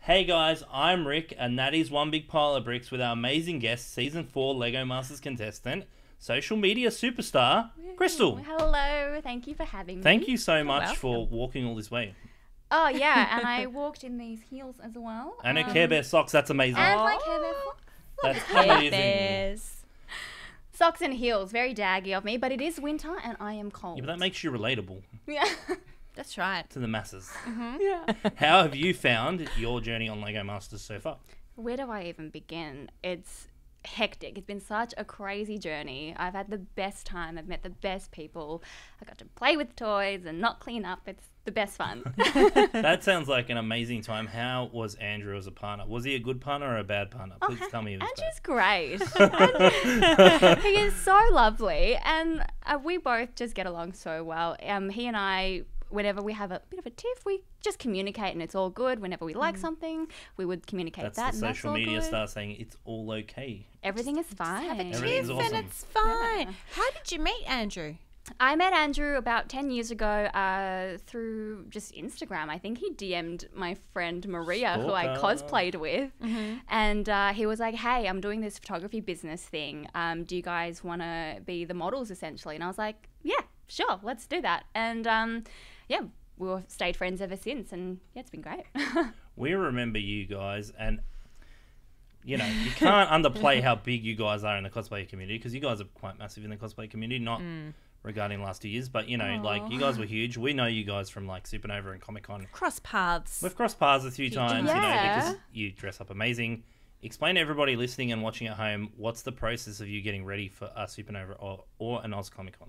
Hey guys, I'm Rick, and that is One Big Pile of Bricks with our amazing guest, Season 4 LEGO Masters contestant, social media superstar, Crystal. Hello, thank you for having me. Thank you so much welcome. for walking all this way. Oh yeah, and I walked in these heels as well. And her Care Bear socks, that's amazing. And my Care Bear That's Care amazing. Bears. socks and heels, very daggy of me, but it is winter and I am cold. Yeah, but that makes you relatable Yeah. That's right. to the masses. Yeah. How have you found your journey on LEGO Masters so far? Where do I even begin? It's hectic. It's been such a crazy journey. I've had the best time. I've met the best people. I got to play with toys and not clean up. It's the best fun. That sounds like an amazing time. How was Andrew as a partner? Was he a good partner or a bad partner? Please tell me he was Andrew's great. He is so lovely, and we both just get along so well. He and I, whenever we have a bit of a tiff, we just communicate, and it's all good. Whenever we like something, we would communicate That's that, the and that's social all media good. star saying it's all okay. Everything is fine. Everything's awesome. And it's fine. Yeah. How did you meet Andrew? I met Andrew about 10 years ago through just Instagram. I think he DM'd my friend Maria, who I Stalker. cosplayed with. And he was like, hey, I'm doing this photography business thing. Do you guys want to be the models, essentially? And I was like, yeah, sure, let's do that. And yeah, we've stayed friends ever since. And yeah, it's been great. We remember you guys, and you know, you can't underplay how big you guys are in the cosplay community, because you guys are quite massive in the cosplay community, not regarding last 2 years, but you know, like you guys were huge. We know you guys from like Supernova and Comic Con. Cross paths. We've crossed paths a few times, you know, Yeah. because you dress up amazing. Explain to everybody listening and watching at home, what's the process of you getting ready for a Supernova or an Oz Comic Con?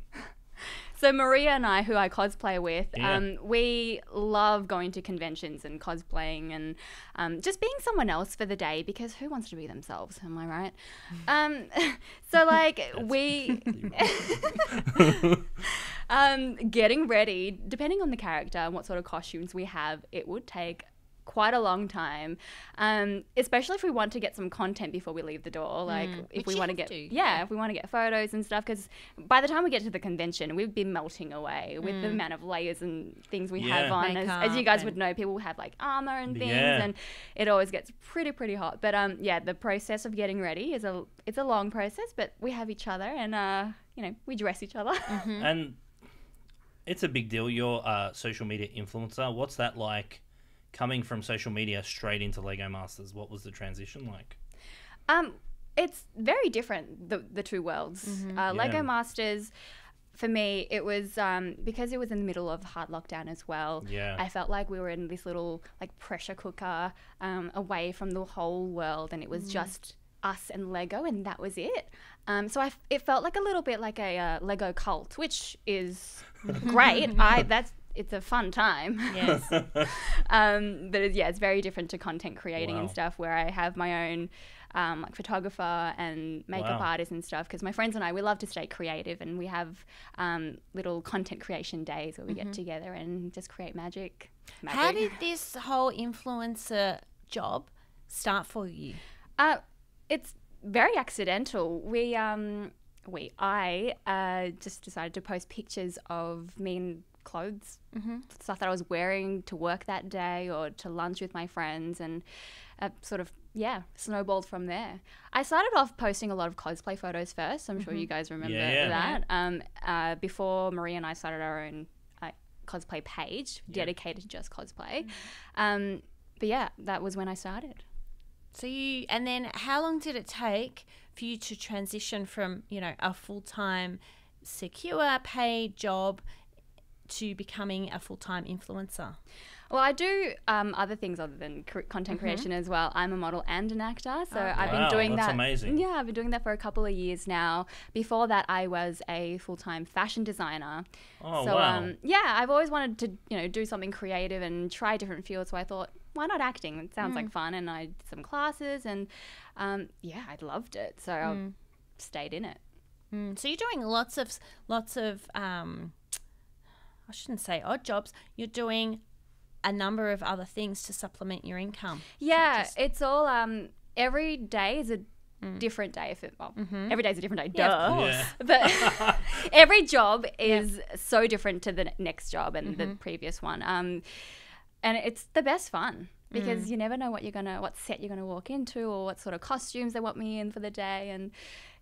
So Maria and I, who I cosplay with, Yeah. we love going to conventions and cosplaying and just being someone else for the day, because who wants to be themselves? Am I right? So like we getting ready, depending on the character and what sort of costumes we have, it would take quite a long time, especially if we want to get some content before we leave the door. Like if Which we you want to have get, to, yeah, if we want to get photos and stuff, because by the time we get to the convention, we've been melting away with the amount of layers and things we have Yeah. on. As you Makeup guys and- would know, people have like armor and things, Yeah. and it always gets pretty hot. But yeah, the process of getting ready is it's a long process, but we have each other, and you know, we dress each other. And it's a big deal. You're a social media influencer. What's that like, coming from social media straight into LEGO Masters? What was the transition like? It's very different, the two worlds. Lego Masters, for me, it was because it was in the middle of hard lockdown as well. Yeah. I felt like we were in this little like pressure cooker away from the whole world, and it was just us and Lego, and that was it. So it felt like a little bit like a Lego cult, which is great. It's a fun time. Yes. But it's very different to content creating and Wow. stuff, where I have my own like photographer and makeup Wow. artist and stuff, because my friends and I, we love to stay creative, and we have little content creation days where we get together and just create magic. How did this whole influencer job start for you? It's very accidental. I just decided to post pictures of me in clothes, stuff that I was wearing to work that day or to lunch with my friends, and sort of, snowballed from there. I started off posting a lot of cosplay photos first. I'm sure you guys remember Yeah. that. Before Maria and I started our own cosplay page dedicated to just cosplay. But yeah, that was when I started. So and then how long did it take for you to transition from, you know, a full-time secure paid job to becoming a full-time influencer? Well, I do other things other than content creation as well. I'm a model and an actor, so I've been Wow, doing that's that. amazing. Yeah, I've been doing that for a couple of years now. Before that, I was a full-time fashion designer. Oh, So wow. I've always wanted to do something creative and try different fields. So I thought, why not acting? It sounds like fun, and I did some classes, and I loved it. So I stayed in it. So you're doing lots of I shouldn't say odd jobs. You're doing a number of other things to supplement your income. Yeah, it's all every day is a different day. Every day is a different day. Yeah, Duh. of course. Yeah. But every job is so different to the next job and the previous one. And it's the best fun. because you never know what set you're gonna walk into or what sort of costumes they want me in for the day. And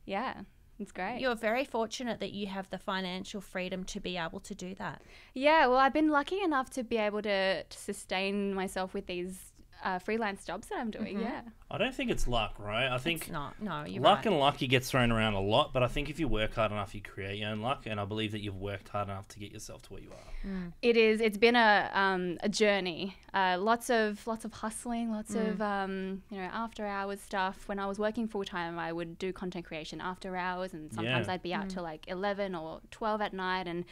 yeah, it's great. You're very fortunate that you have the financial freedom to be able to do that. Yeah, well, I've been lucky enough to be able to sustain myself with these freelance jobs that I'm doing. Yeah. I don't think it's luck, right? I think It's not. No, you're luck right. and lucky gets thrown around a lot, but I think if you work hard enough, you create your own luck, and I believe that you've worked hard enough to get yourself to where you are. It is. It's been a journey. Lots of hustling. Lots of after hours stuff. When I was working full time, I would do content creation after hours, and sometimes Yeah. I'd be out till like 11 or 12 at night, and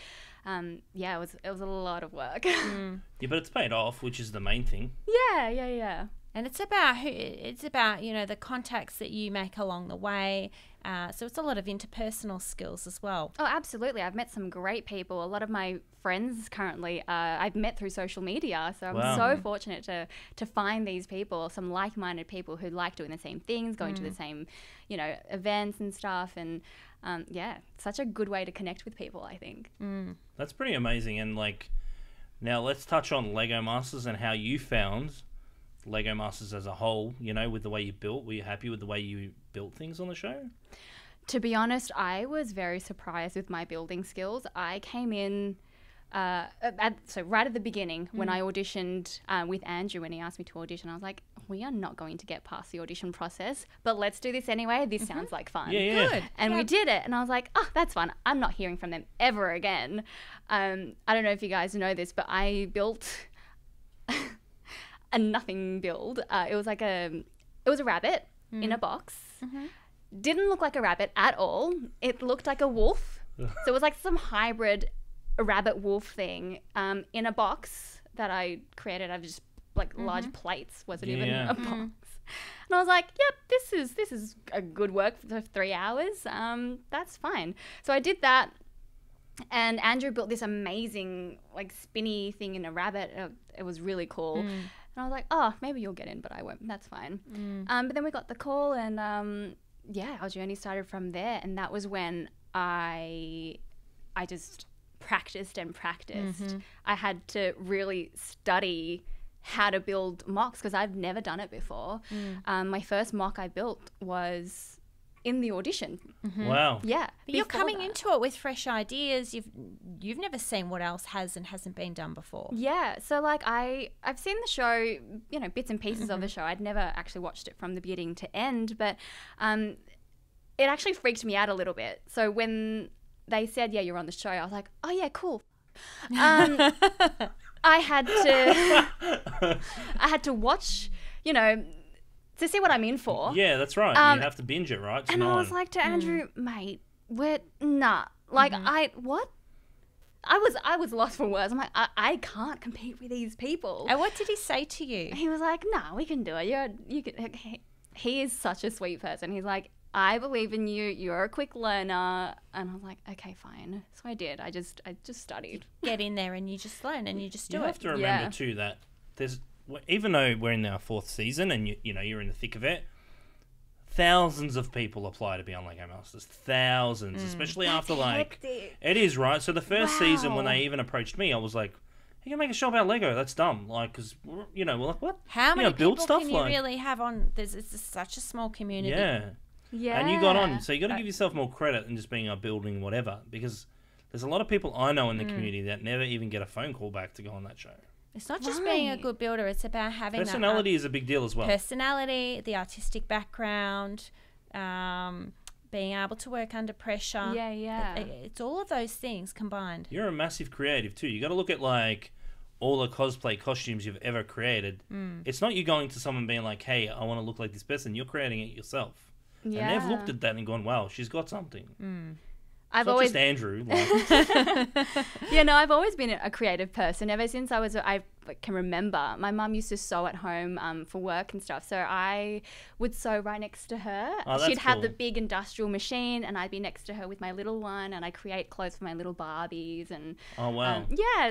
it was a lot of work. Yeah, but it's paid off, which is the main thing. Yeah. And it's about the contacts that you make along the way. So it's a lot of interpersonal skills as well. Oh, absolutely. I've met some great people. A lot of my friends currently I've met through social media. So I'm Wow. so fortunate to find these people, some like-minded people who like doing the same things, going to the same, events and stuff. And such a good way to connect with people, I think. That's pretty amazing. And now let's touch on Lego Masters and how you found Lego Masters as a whole, with the way you built. Were you happy with the way you built things on the show? To be honest, I was very surprised with my building skills. I came in right at the beginning when I auditioned with Andrew, when he asked me to audition, I was like, we are not going to get past the audition process, but let's do this anyway. This sounds like fun. Yeah. Good. And we did it. And I was like, oh, that's fun. I'm not hearing from them ever again. I don't know if you guys know this, but I built a nothing build. It was a rabbit in a box. Didn't look like a rabbit at all. It looked like a wolf. So it was like some hybrid rabbit wolf thing in a box that I created out of just large plates. Wasn't even Yeah. a box. And I was like, yep, this is a good work for 3 hours. That's fine. So I did that. And Andrew built this amazing spinny thing in a rabbit. It was really cool. And I was like, oh, maybe you'll get in, but I won't. That's fine. But then we got the call, and our journey started from there. And that was when I just practiced and practiced. I had to really study how to build mocks because I've never done it before. My first mock I built was in the audition. Wow. Yeah. But you're before coming that. into it with fresh ideas. You've never seen what else has and hasn't been done before. Yeah, so I've seen the show, bits and pieces of the show. I'd never actually watched it from the beginning to end, but it actually freaked me out a little bit. So when they said, yeah, you're on the show, I was like, oh yeah, cool. I had to watch, to see what I'm in for. Yeah, that's right. You have to binge it, right? And I was like to Andrew, mate, nah. I was lost for words. I'm like, I can't compete with these people. And what did he say to you? He was like, nah, we can do it. He is such a sweet person. He's like, I believe in you. You're a quick learner. And I was like, okay, fine. So I did. I just studied. Get in there and you just learn and you just do You it. have to remember too that there's, even though we're in our 4th season and you're in the thick of it, thousands of people apply to be on Lego Masters. Thousands, especially after hectic. it is, right? So the first season when Wow. they even approached me, I was like, you can make a show about Lego. That's dumb. Because we're like, what? How many build people stuff can you really have on? It's such a small community. Yeah. Yeah. And you got on, so you got to give yourself more credit than just being a building whatever, because there's a lot of people I know in the community that never even get a phone call back to go on that show. It's not just being a Right. good builder. It's about having Personality is a big deal as well. personality, the artistic background, being able to work under pressure. Yeah. It's all of those things combined. You're a massive creative too. You got to look at all the cosplay costumes you've ever created. It's not you going to someone being like, hey, I want to look like this person. You're creating it yourself. Yeah. And they've looked at that and gone, wow, she's got something. I've It's not always just Andrew. I've always been a creative person ever since I can remember. My mum used to sew at home for work and stuff, so I would sew right next to her. Oh, that's She'd have the cool. big industrial machine, and I'd be next to her with my little one, and I'd create clothes for my little Barbies. And Oh, wow.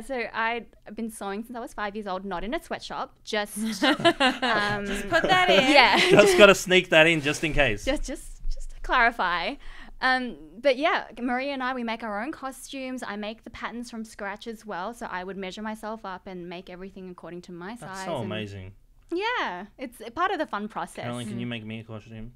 so I've been sewing since I was 5 years old, not in a sweatshop, just Put that in. yeah, Just got to sneak that in just in case. just to clarify. But yeah, Maria and we make our own costumes. I make the patterns from scratch as well. So I would measure myself up and make everything according to my size. That's so and amazing. Yeah, it's a part of the fun process. Caroline, can you make me a costume?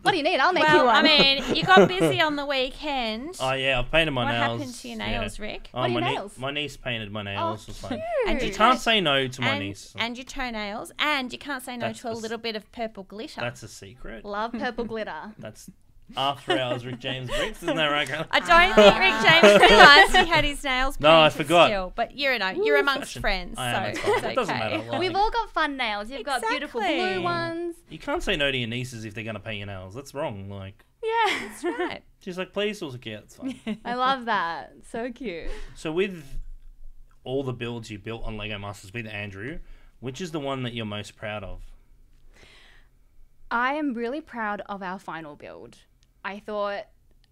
What do you need? I'll make you Well, one. I mean, you got busy on the weekend. Oh yeah, I've painted my What nails. happened to your nails, Rick? Oh, What are your my nails? my niece painted my nails. It's like, And you your can't toe- say no to my and, niece. and your toenails, and you can't say no That's to a the s- little bit of purple glitter. That's a secret. Love purple glitter. That's after hours Rick James Bricks, isn't that right, Caroline? I don't think Rick James realised he had his nails painted No, I forgot. still, but you're amongst Fashion. friends, I am, so it's fine. it's It doesn't okay. matter. Like, We've all got fun nails. You've got beautiful Exactly. blue ones. you can't say no to your nieces if they're going to paint your nails. That's wrong. Like, Yeah. That's right. she's like, please, also, yeah, it's fine. I love that. So cute. So with all the builds you built on Lego Masters with Andrew, which is the one that you're most proud of? I am really proud of our final build. I thought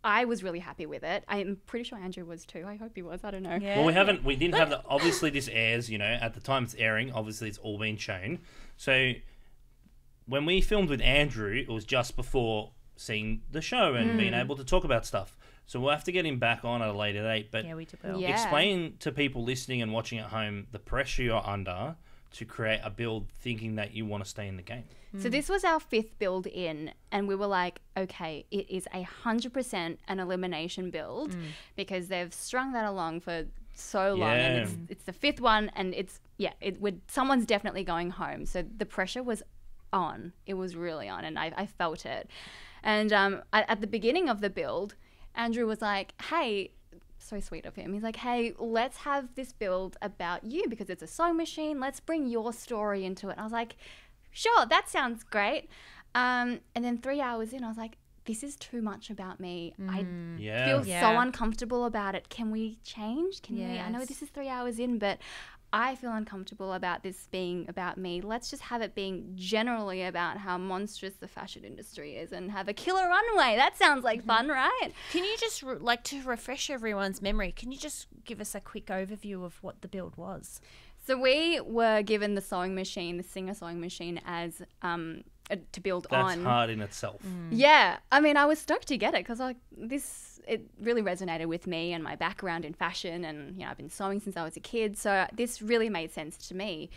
I was really happy with it. I'm pretty sure Andrew was too. I hope he was. I don't know. Yeah. Well, we didn't have the, obviously this airs, at the time it's airing, obviously it's all been shown. So when we filmed with Andrew, it was just before seeing the show and being able to talk about stuff. So we'll have to get him back on at a later date. But Yeah, we will. Yeah. explain to people listening and watching at home the pressure you're under to create a build thinking that you want to stay in the game. So this was our 5th build in, and we were like, okay, it is 100% an elimination build because they've strung that along for so long, and it's the 5th one, and someone's definitely going home. So the pressure was on. It was really on, and I felt it. And at the beginning of the build, Andrew was like, hey, so sweet of him. He's like, hey, let's have this build about you because it's a sewing machine. Let's bring your story into it. And I was like, sure, that sounds great. And then 3 hours in, I was like, this is too much about me. I Yeah. feel Yeah. so uncomfortable about it. Can we change? Can we? I know Yes. this is 3 hours in, but I feel uncomfortable about this being about me. Let's just have it being generally about how monstrous the fashion industry is and have a killer runway. That sounds like fun, right? Can you just, to refresh everyone's memory, can you just give us a quick overview of what the build was? So we were given the sewing machine, the Singer sewing machine, as to build That's on. hard in itself. Yeah, I mean, I was stoked to get it because it really resonated with me and my background in fashion, and I've been sewing since I was a kid, so this really made sense to me.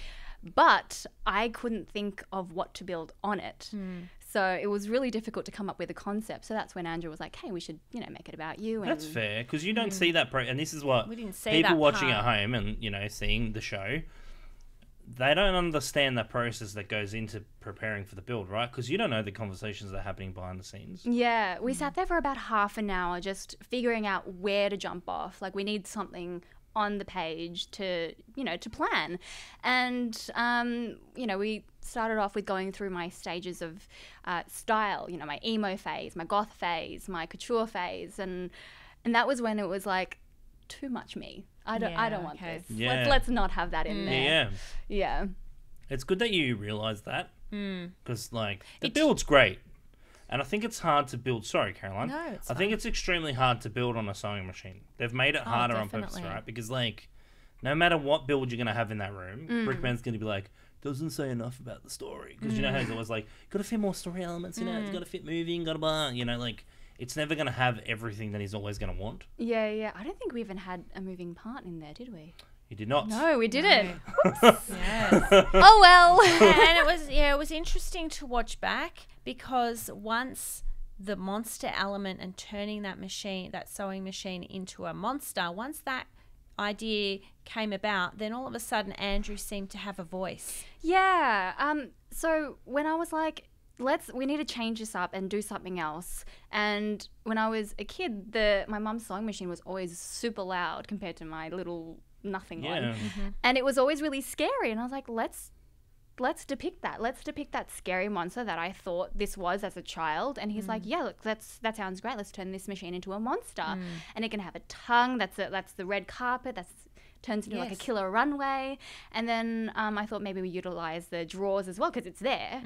But I couldn't think of what to build on it. So it was really difficult to come up with a concept. So that's when Andrew was like, hey, we should, make it about you. And That's fair, because you don't see that and this is what We didn't see people that watching part. at home and seeing the show, they don't understand the process that goes into preparing for the build, right? Because you don't know the conversations that are happening behind the scenes. Yeah, we sat there for about half an hour just figuring out where to jump off. Like, we need something on the page to plan. And, we started off with going through my stages of style, my emo phase, my goth phase, my couture phase. And that was when it was like, too much me. I don't want this. Yeah. Let's not have that in there. Yeah. Yeah. It's good that you realise that, because the build's great. And I think it's hard to build. Sorry, Caroline. No, it's I think it's extremely hard to build on a sewing machine. They've made it harder on purpose, definitely. right? Because no matter what build you're gonna have in that room, Brickman's gonna be like, doesn't say enough about the story, because you know how he's always like, got to fit more story elements in it. It's got to fit moving. Got to blah. It's never gonna have everything that he's always gonna want. Yeah. I don't think we even had a moving part in there, did we? He did not. No, we didn't. Yes. Oh, well. And it was interesting to watch back because once the monster element and turning that sewing machine into a monster, once that idea came about, then all of a sudden Andrew seemed to have a voice. Yeah. So when I was like, we need to change this up and do something else. And when I was a kid, my mum's sewing machine was always super loud compared to my little nothing one. Yeah. And it was always really scary. And I was like, let's depict that. Let's depict that scary monster that I thought this was as a child. And he's like, yeah, look, that sounds great. Let's turn this machine into a monster. And it can have a tongue. That's the red carpet. Turns into like a killer runway. And then I thought maybe we utilize the drawers as well because it's there.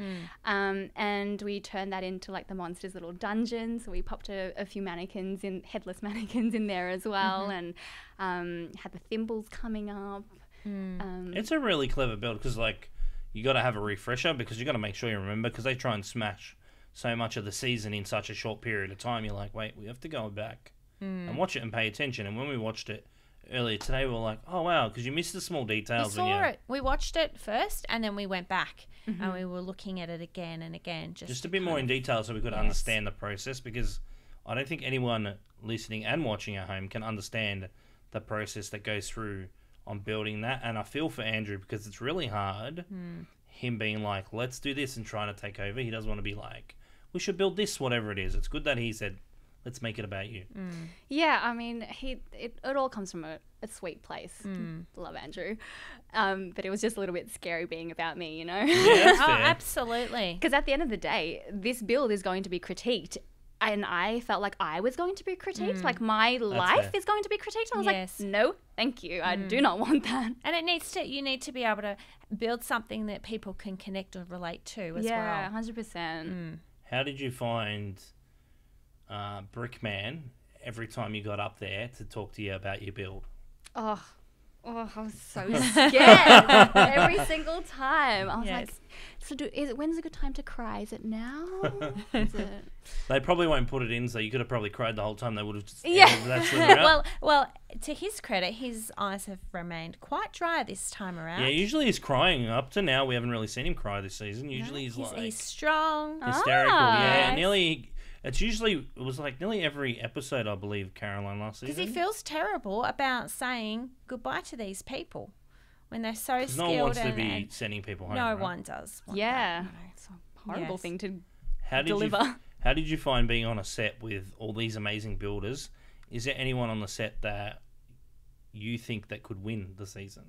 And we turned that into like the monster's little dungeon. So we popped a few headless mannequins in there as well, and had the thimbles coming up. It's a really clever build because you got to have a refresher because you got to make sure you remember, because they try and smash so much of the season in such a short period of time. You're like, wait, we have to go back and watch it and pay attention. And when we watched it, earlier today, we were like, oh wow, because you missed the small We details. saw it. We watched it first, and then we went back, and we were looking at it again and again, Just a bit more in detail, so we could understand the process. Because I don't think anyone listening and watching at home can understand the process that goes through on building that. And I feel for Andrew because it's really hard. Him being like, let's do this and trying to take over. He doesn't want to be like, we should build this, whatever it is. It's good that he said, let's make it about you. Yeah, I mean, it all comes from a sweet place. Love Andrew. But it was just a little bit scary being about me, you know? Yeah, that's Oh, fair. absolutely. Because at the end of the day, this build is going to be critiqued. And I felt like I was going to be critiqued. Like my life fair. is going to be critiqued. I was Yes. like, no, thank you. I do not want that. And you need to be able to build something that people can connect or relate to as Yeah, well. 100%. How did you find Brickman every time you got up there to talk to you about your build? Oh, I was so scared every single time. I was like, when's a good time to cry? Is it now? Is it? They probably won't put it in, so you could have probably cried the whole time. They would have just Yeah. edited that sliver out. Well, to his credit, his eyes have remained quite dry this time around. Yeah, usually he's crying. Up to now, we haven't really seen him cry this season. Usually he's like he's strong. hysterical. Yeah, nice. it was like nearly every episode, I believe, Caroline, last Because season. he feels terrible about saying goodbye to these people when they're so 'Cause skilled. no one wants to and, be and sending people home. no right? one does. Want Yeah. that, you know. It's a horrible Yes. thing to How did deliver. How did you find being on a set with all these amazing builders? Is there anyone on the set that you think that could win the season?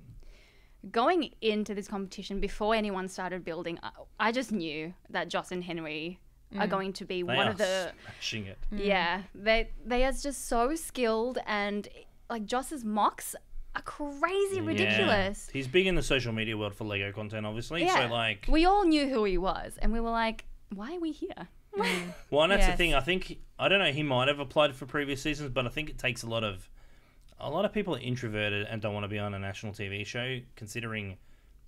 Going into this competition, before anyone started building, I just knew that Joss and Henry are going to be They one are of the... smashing it. Yeah, they are just so skilled, and like Joss's mocks are crazy ridiculous. Yeah. He's big in the social media world for Lego content, obviously. Yeah. So like, We all knew who he was, and we were like, why are we here? well, and that's the Yes. thing. I don't know. He might have applied for previous seasons, but I think it takes a lot of people are introverted and don't want to be on a national TV show. Considering,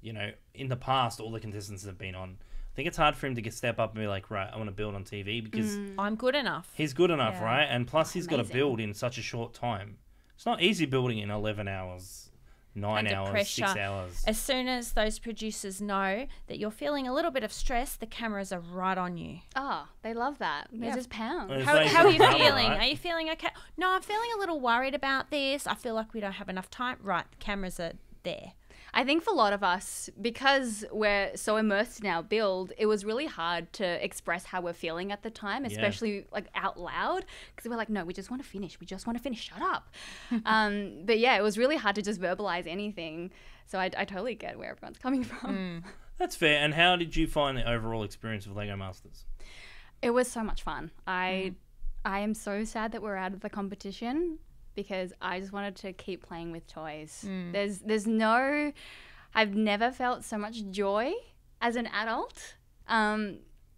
in the past, all the contestants have been on. I think it's hard for him to step up and be like, right, I want to build on TV because I'm good enough. he's good enough, Yeah. right? And plus, he's got to Amazing. build in such a short time. It's not easy building in 11 hours, 9 Under hours, pressure. 6 hours. As soon as those producers know that you're feeling a little bit of stress, the cameras are right on you. Oh, they love that. They Yeah. just pound. It's How like are you drama, feeling? right? Are you feeling okay? No, I'm feeling a little worried about this. I feel like we don't have enough time. Right, the cameras are there. I think for a lot of us, because we're so immersed in our build, it was really hard to express how we're feeling at the time, especially like out loud, because we're like, no, we just want to finish. We just want to finish. Shut up. But yeah, it was really hard to just verbalize anything. So I totally get where everyone's coming from. That's fair. And how did you find the overall experience of Lego Masters? It was so much fun. I am so sad that we're out of the competition, because I just wanted to keep playing with toys. There's no... I've never felt so much joy as an adult.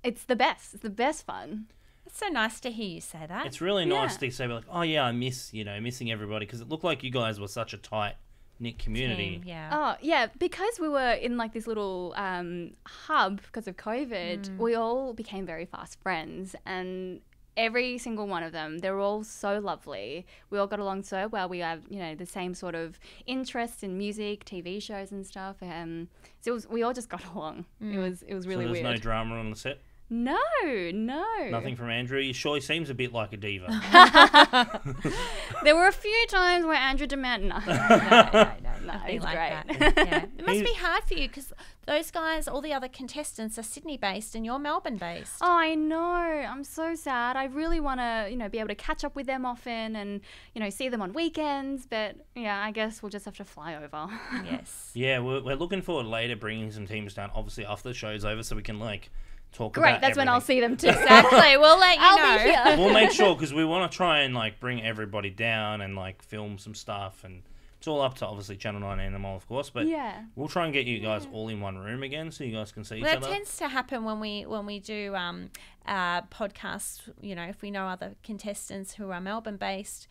It's the best. It's the best fun. It's so nice to hear you say that. It's really nice Yeah. to say, like, oh yeah, I miss, missing everybody, because it looked like you guys were such a tight-knit community. Team, yeah. Oh, yeah, because we were in like this little hub because of COVID, we all became very fast friends, and every single one of them, they're all so lovely. We all got along so well. We have, the same sort of interests in music, TV shows and stuff. So we all just got along. It was really So there's weird. no drama on the set? No. Nothing from Andrew? He surely seems a bit like a diva. There were a few times where Andrew demanded, no, Nothing he's like great. that. Yeah. It must be hard for you because those guys, all the other contestants are Sydney based and you're Melbourne based. Oh, I know. I'm so sad. I really want to, be able to catch up with them often and, see them on weekends. But yeah, I guess we'll just have to fly over. Yes. Yeah, we're looking forward later bringing some teams down, obviously after the show's over, so we can talk Great. about That's when I'll everything. see them too. Exactly. We'll let you I'll know. be here. We'll make sure, because we want to try and bring everybody down and film some stuff, and it's all up to obviously Channel 9 Animal, of course, but Yeah. we'll try and get you guys all in one room again so you guys can see each Well, other. that tends to happen when we do podcasts. If we know other contestants who are Melbourne based,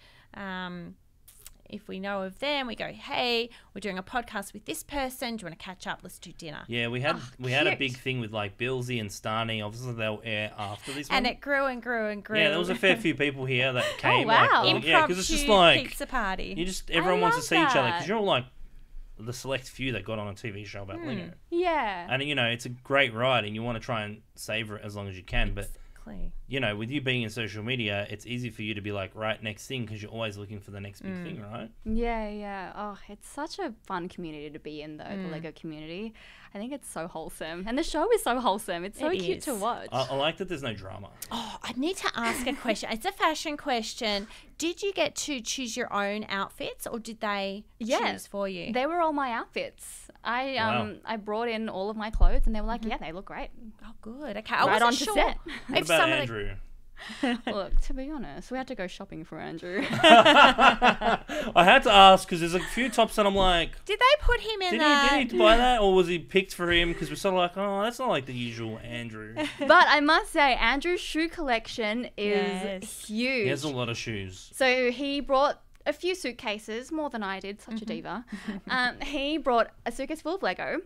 if we know of them, we go, hey, we're doing a podcast with this person. Do you want to catch up? Let's do dinner. Yeah, we had a cute. big thing with like Billsy and Starney. Obviously, they'll air after this And one. it grew and grew and grew. Yeah, there was a fair few people here that came. wow. Like, yeah, because it's just like pizza party. everyone wants to love see each other that. because you're all like the select few that got on a TV show about Lego. Yeah. And it's a great ride, and you want to try and savor it as long as you can. But Exactly. with you being in social media, it's easy for you to be like, right, next thing, because you're always looking for the next big thing, right? Yeah. Oh, it's such a fun community to be in, though, the Lego community. I think it's so wholesome. And the show is so wholesome. It's so It cute is. to watch. I like that there's no drama. Oh, I need to ask a question. It's a fashion question. Did you get to choose your own outfits, or did they choose for you? They were all my outfits. Wow. I brought in all of my clothes, and they were like, yeah, they look great. Oh, good. Okay. I Right wasn't on to sure set. What if about some of the Andrew? Look, to be honest, we had to go shopping for Andrew. I had to ask because there's a few tops that I'm like, Did they put him in did he buy that, or was he picked for him? Because we're sort of like, oh, that's not like the usual Andrew. But I must say, Andrew's shoe collection is Yes. huge. He has a lot of shoes. So he brought a few suitcases, more than I did, such a diva. He brought a suitcase full of Lego,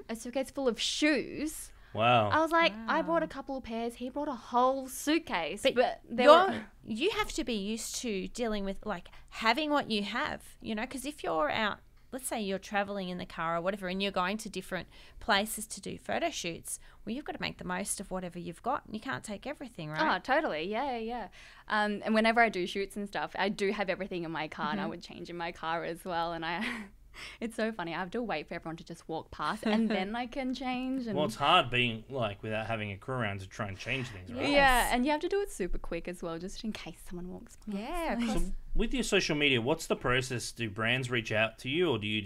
a suitcase full of shoes. Wow. I was like, I bought a couple of pairs. He brought a whole suitcase. But there You have to be used to dealing with, like, having what you have, because if you're out, let's say you're traveling in the car or whatever, and you're going to different places to do photo shoots, well, you've got to make the most of whatever you've got. You can't take everything, right? Oh, totally. Yeah. And whenever I do shoots and stuff, I do have everything in my car, and I would change in my car as well. And it's so funny. I have to wait for everyone to just walk past, and then I can change. And Well, it's hard being like without having a crew around to try and change things, right? yeah, and you have to do it super quick as well, just in case someone walks by. Yeah, So- 'cause- So with your social media, what's the process? Do brands reach out to you, or do you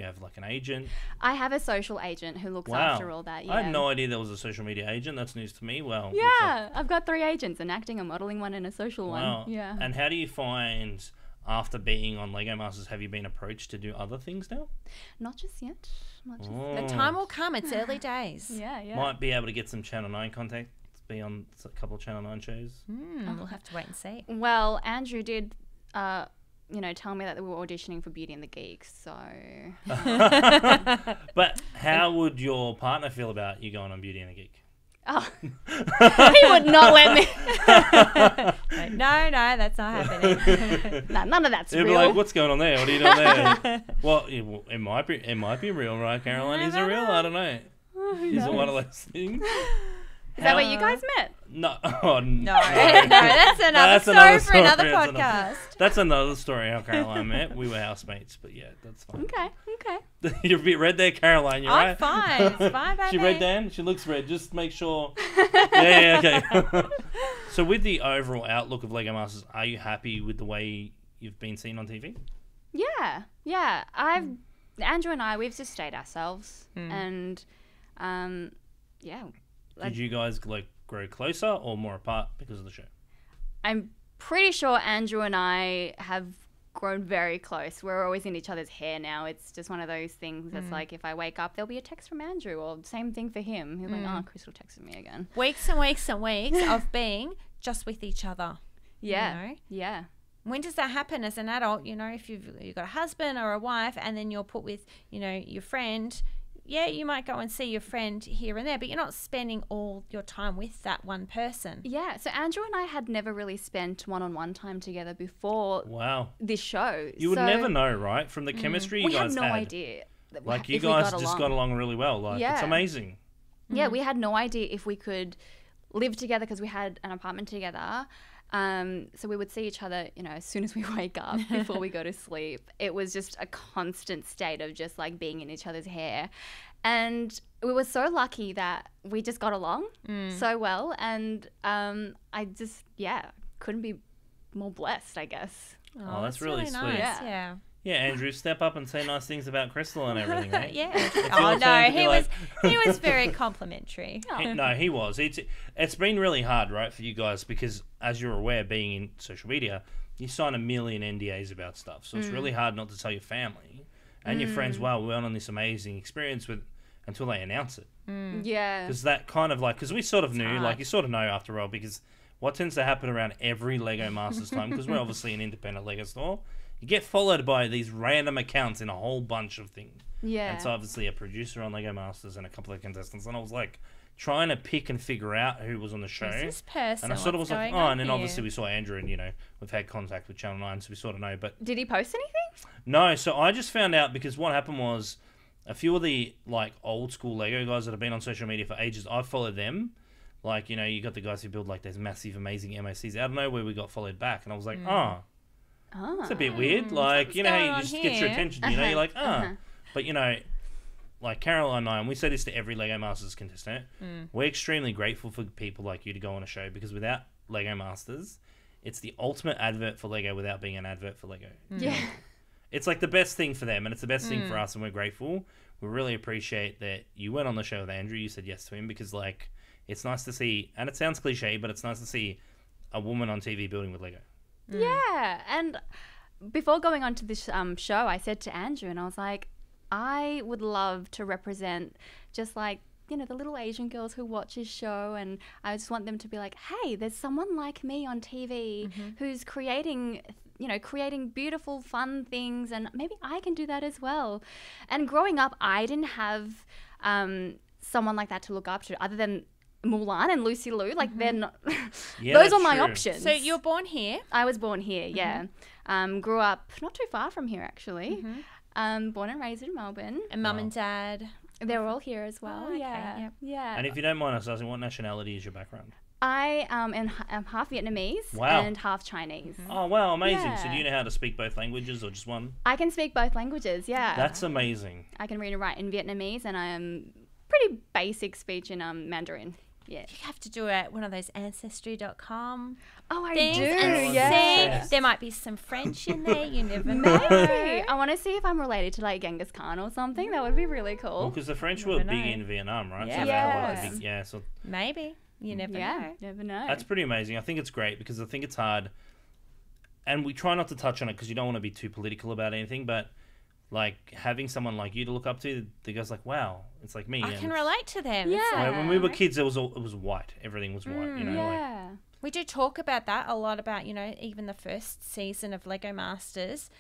have like an agent? I have a social agent who looks Wow. after all that. Yeah. I had no idea there was a social media agent. That's news to me. Well, Yeah, I've got 3 agents: an acting, a modeling one, and a social wow. one. Yeah. And how do you find after being on Lego Masters, have you been approached to do other things now? Not just yet. Not just. the time will come. It's early days. Yeah. Might be able to get some Channel 9 contact. Be on a couple of Channel 9 shows. We'll have to wait and see. Well, Andrew did, tell me that they were auditioning for Beauty and the Geek. So. But how would your partner feel about you going on Beauty and the Geek? Oh. He would not let me. No, that's not happening. Nah, none of that's He'd be real. like, "What's going on there? What are you doing there?" Well, it might be real, right, Caroline? Is it real? I don't know. Is it one of those things? Is that where you guys met? No, oh, No, that's another story for another podcast. That's another story. How Caroline met. We were housemates, but yeah, that's fine. Okay. You're a bit red there, Caroline. You're I'm right. fine. It's fine by She me. red, Dan? She looks red. Just make sure. Yeah, okay. So with the overall outlook of Lego Masters, are you happy with the way you've been seen on TV? Yeah. Andrew and I, we've just stayed ourselves, and yeah. Did you guys like grow closer or more apart because of the show? I'm pretty sure Andrew and I have grown very close. We're always in each other's hair now. It's just one of those things that's like, if I wake up, there'll be a text from Andrew, or same thing for him. He's like, oh, Crystal texted me again. Weeks and weeks and weeks of being just with each other. Yeah. You know? Yeah. When does that happen as an adult? If you've got a husband or a wife, and then you're put with, your friend. Yeah, you might go and see your friend here and there, but you're not spending all your time with that one person. Yeah. So Andrew and I had never really spent one-on-one time together before Wow. this show. You would So never know, right? From the chemistry you we guys had no idea. that Like, you if we guys got just got along really well. Like, it's Yeah. amazing. Yeah, we had no idea if we could live together because we had an apartment together. So we would see each other, as soon as we wake up before we go to sleep. It was just a constant state of just like being in each other's hair. And we were so lucky that we just got along so well. And I just, couldn't be more blessed, I guess. Oh, that's really sweet. nice. Yeah. Yeah, Andrew, step up and say nice things about Crystal and everything, mate. Yeah. It's your Oh, no, turn to be he was very complimentary. No, he was. It's been really hard, right, for you guys because, as you're aware, being in social media, you sign a million NDAs about stuff. So it's really hard not to tell your family and your friends, wow, we went on this amazing experience until they announce it. Yeah. Because that kind of because we sort of knew, hard. like you sort of know after a while, because what tends to happen around every Lego Masters time, because we're obviously an independent Lego store, you get followed by these random accounts in a whole bunch of things. Yeah. And so obviously a producer on Lego Masters and a couple of contestants, and I was like trying to pick and figure out who was on the show. Who's this person? And I sort of was like, What's oh, going and then on obviously here? we saw Andrew, and we've had contact with Channel 9, so we sort of know. But Did he post anything? no, so I just found out because what happened was a few of the like old school Lego guys that have been on social media for ages, I've followed them. Like, you got the guys who build like those massive, amazing MOCs. Out of nowhere, we got followed back, and I was like, it's a bit weird. Like, something's how going you on just get your here. attention. You're like, But like Caroline and I, and we say this to every Lego Masters contestant, we're extremely grateful for people like you to go on a show, because without Lego Masters, it's the ultimate advert for Lego without being an advert for Lego. Yeah. It's like the best thing for them, and it's the best thing for us, and we're grateful. We really appreciate that you went on the show with Andrew. You said yes to him, because like it's nice to see, and it sounds cliche, but it's nice to see a woman on TV building with Lego. Yeah. And before going on to this show, I said to Andrew, and I was like, I would love to represent just like, the little Asian girls who watch his show, and I just want them to be like, hey, there's someone like me on TV who's creating beautiful, fun things, and maybe I can do that as well. And growing up, I didn't have someone like that to look up to other than Mulan and Lucy Liu. Like, they're not... Yeah, those that's are my true. options. So you're born here. I was born here, yeah. Grew up not too far from here, actually. Born and raised in Melbourne. And mum and dad. They're all here as well. Oh, okay, Yeah, yep. yeah. And if you don't mind us asking, what nationality is your background? I am half Vietnamese Wow. and half Chinese. Oh, wow, amazing. So Yeah. do you know how to speak both languages or just one? I can speak both languages, yeah. That's amazing. I can read and write in Vietnamese, and I am pretty basic speech in Mandarin. Yeah. You have to do it one of those ancestry.com Oh, I things do. and Yeah. see. There might be some French in there. You never Maybe. know. I want to see if I'm related to like Genghis Khan or something. That would be really Well, cool. because the French Never were big know. in Vietnam, right? Yeah. So they had, like, Yes. a big, so Maybe. You never Yeah, know. never know. that's pretty amazing. I think it's great because I think it's hard, and we try not to touch on it because you don't want to be too political about anything, but like having someone like you to look up to, the guy's like, wow, it's like me. I and can it's- relate to them. Yeah. It's like- When we were kids, it was white. Everything was white, like, yeah. we do talk about that a lot, about, even the first season of Lego Masters,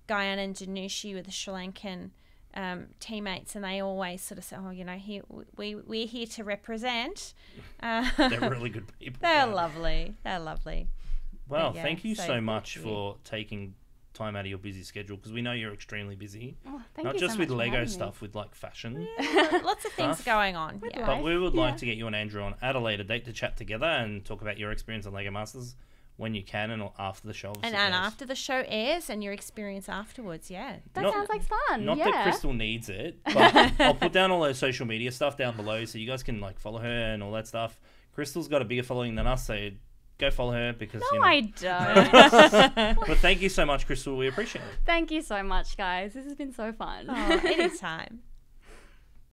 Guyana and Danushi were the Sri Lankan teammates, and they always sort of say, here, we're here to represent. they're really good people. They're yeah. lovely. They're lovely. Well, yeah, thank you so so thank much you. for taking time out of your busy schedule, because we know you're extremely busy. Oh, thank Not you just so with much for Lego having me. stuff, with like fashion. Lots of things Stuff. going on. With Yeah. life. But we would like Yeah. to get you and Andrew on at a later date to chat together and talk about your experience on Lego Masters when you can, and after the show. And after the show airs and your experience afterwards, yeah. That Not- sounds like fun. Not yeah. that Crystal needs it, but I'll put down all those social media stuff down below so you guys can like follow her and all that stuff. Crystal's got a bigger following than us, so go follow her because No, I don't. But thank you so much, Crystal. We appreciate it. Thank you so much, guys. This has been so fun. Oh, anytime.